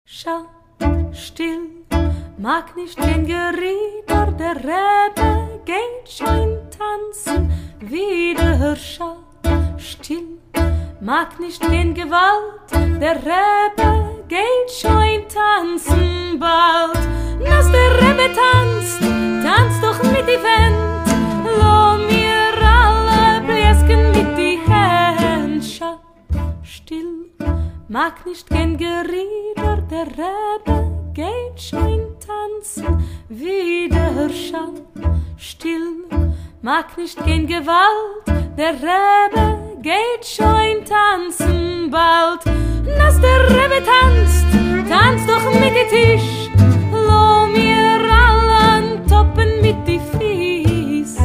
Schau, still, mag nicht den Gerieder, der Rebbe geht schon tanzen wieder. Schau, still, mag nicht den Gewalt, der Rebbe geht schon tanzen bald. Dass der Rebbe tanzt, tanzt doch mit die Wend, lo mir alle bläsken mit die Hand. Schau, still, mag nicht den Gerieder, der Rebbe geht schon tanzen wieder. Schau, still, mag nicht den Gewalt, der Rebbe geht schon tanzen bald. Dass der Rebbe tanzt, tanzt doch mit die Tisch, lo mir allen toppen mit die Fies.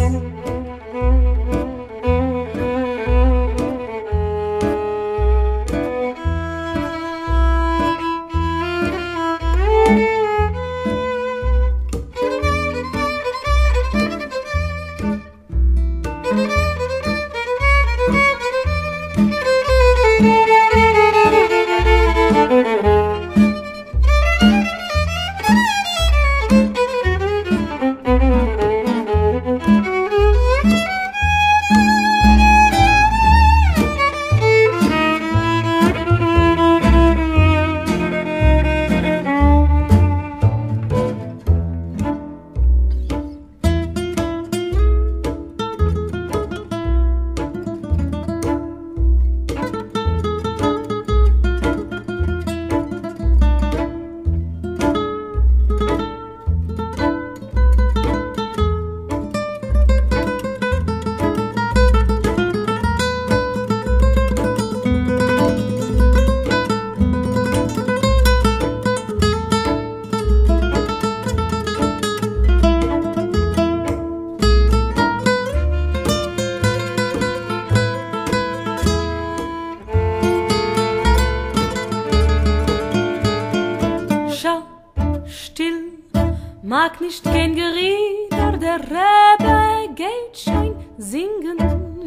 Mag nicht kein Gerieder, der Rebbe geht schon singen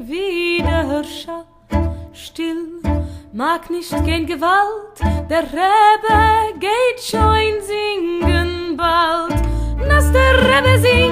wieder. Schau, still, mag nicht kein Gewalt, der Rebbe geht schon singen bald. Dass der Rebbe singt,